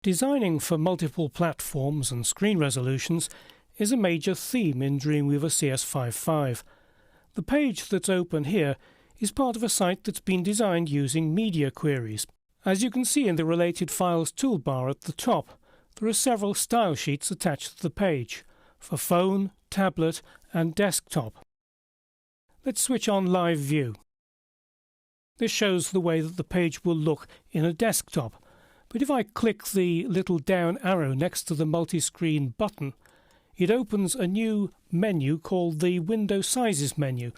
Designing for multiple platforms and screen resolutions is a major theme in Dreamweaver CS5.5. The page that's open here is part of a site that's been designed using media queries. As you can see in the Related Files toolbar at the top, there are several style sheets attached to the page for phone, tablet and desktop. Let's switch on Live View. This shows the way that the page will look in a desktop. But if I click the little down arrow next to the multi-screen button, it opens a new menu called the Window Sizes menu,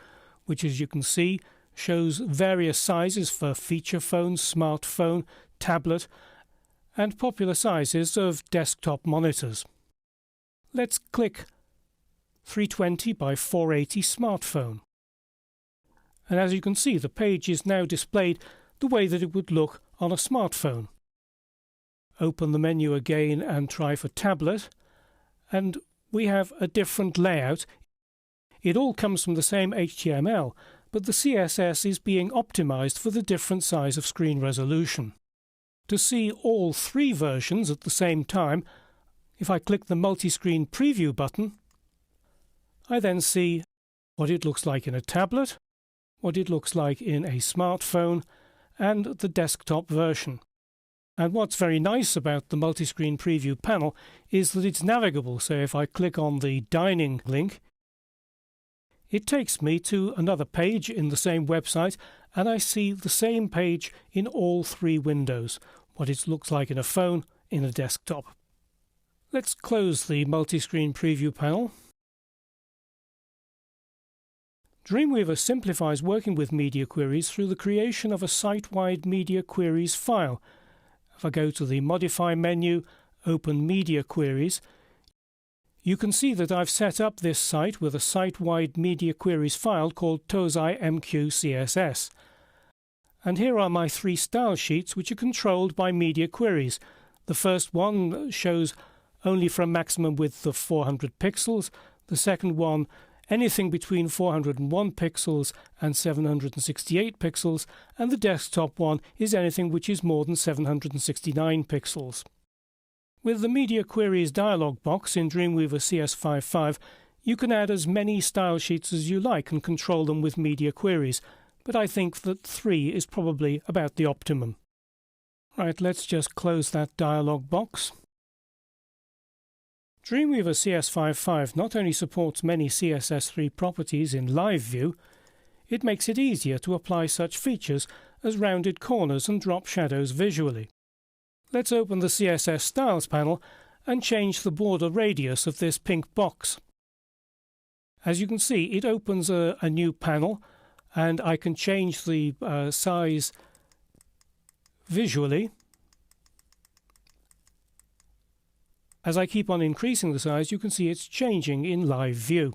which, as you can see, shows various sizes for feature phone, smartphone, tablet, and popular sizes of desktop monitors. Let's click 320 by 480 smartphone. And as you can see, the page is now displayed the way that it would look on a smartphone. Open the menu again and try for tablet, and we have a different layout. It all comes from the same HTML, but the CSS is being optimized for the different size of screen resolution. To see all three versions at the same time, if I click the multi-screen preview button, I then see what it looks like in a tablet, what it looks like in a smartphone, and the desktop version. And what's very nice about the multi-screen preview panel is that it's navigable. So if I click on the dining link, it takes me to another page in the same website, and I see the same page in all three windows, what it looks like in a phone, in a desktop. Let's close the multi-screen preview panel. Dreamweaver simplifies working with media queries through the creation of a site-wide media queries file. If I go to the Modify menu, open Media Queries, you can see that I've set up this site with a site-wide media queries file called Tozai MQ-CSS. And here are my three style sheets which are controlled by media queries. The first one shows only for a maximum width of 400 pixels. The second one anything between 401 pixels and 768 pixels, and the desktop one is anything which is more than 769 pixels. With the Media Queries dialog box in Dreamweaver CS5.5, you can add as many style sheets as you like and control them with media queries, but I think that 3 is probably about the optimum. Right, let's just close that dialog box. Dreamweaver CS5.5 not only supports many CSS3 properties in live view, it makes it easier to apply such features as rounded corners and drop shadows visually. Let's open the CSS Styles panel and change the border radius of this pink box. As you can see, it opens a new panel, and I can change the size visually. As I keep on increasing the size, you can see it's changing in live view.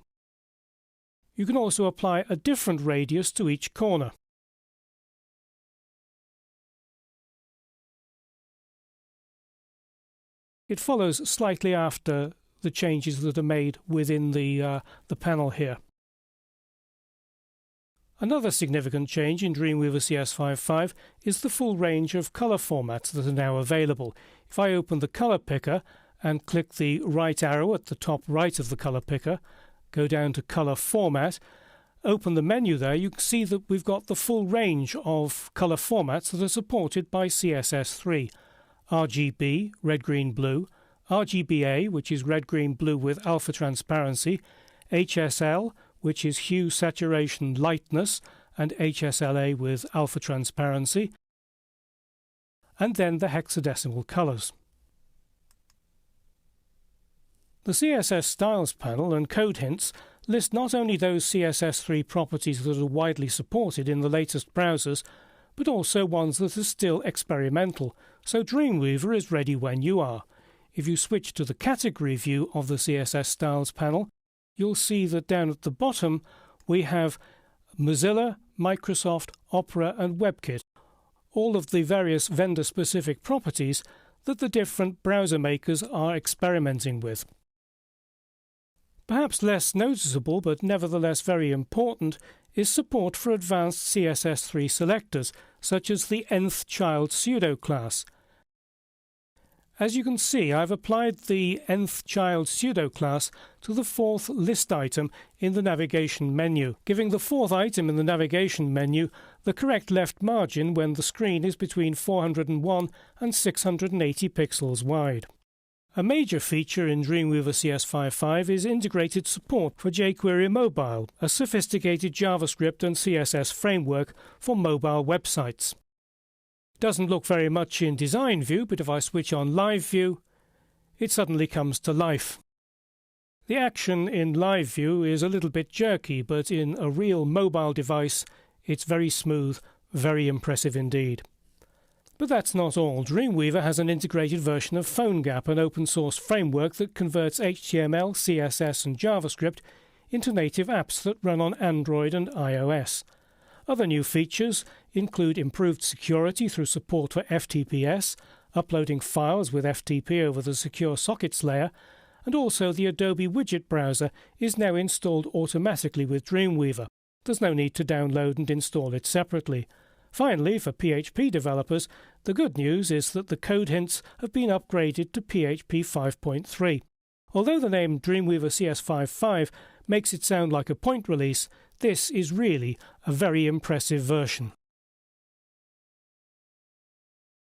You can also apply a different radius to each corner. It follows slightly after the changes that are made within the panel here. Another significant change in Dreamweaver CS5.5 is the full range of color formats that are now available. If I open the color picker and click the right arrow at the top right of the color picker, go down to color format, open the menu there, you can see that we've got the full range of color formats that are supported by CSS3. RGB, red, green, blue, RGBA, which is red, green, blue with alpha transparency, HSL, which is hue, saturation, lightness, and HSLA with alpha transparency, and then the hexadecimal colors. The CSS Styles panel and code hints list not only those CSS3 properties that are widely supported in the latest browsers, but also ones that are still experimental, so Dreamweaver is ready when you are. If you switch to the category view of the CSS Styles panel, you'll see that down at the bottom we have Mozilla, Microsoft, Opera and WebKit, all of the various vendor-specific properties that the different browser makers are experimenting with. Perhaps less noticeable, but nevertheless very important, is support for advanced CSS3 selectors, such as the nth child pseudo class. As you can see, I've applied the nth child pseudo class to the fourth list item in the navigation menu, giving the fourth item in the navigation menu the correct left margin when the screen is between 401 and 680 pixels wide. A major feature in Dreamweaver CS5.5 is integrated support for jQuery Mobile, a sophisticated JavaScript and CSS framework for mobile websites. Doesn't look very much in design view, but if I switch on live view, it suddenly comes to life. The action in live view is a little bit jerky, but in a real mobile device, it's very smooth, very impressive indeed. But that's not all. Dreamweaver has an integrated version of PhoneGap, an open-source framework that converts HTML, CSS and JavaScript into native apps that run on Android and iOS. Other new features include improved security through support for FTPS, uploading files with FTP over the secure sockets layer, and also the Adobe Widget Browser is now installed automatically with Dreamweaver. There's no need to download and install it separately. Finally, for PHP developers, the good news is that the code hints have been upgraded to PHP 5.3. Although the name Dreamweaver CS5.5 makes it sound like a point release, this is really a very impressive version.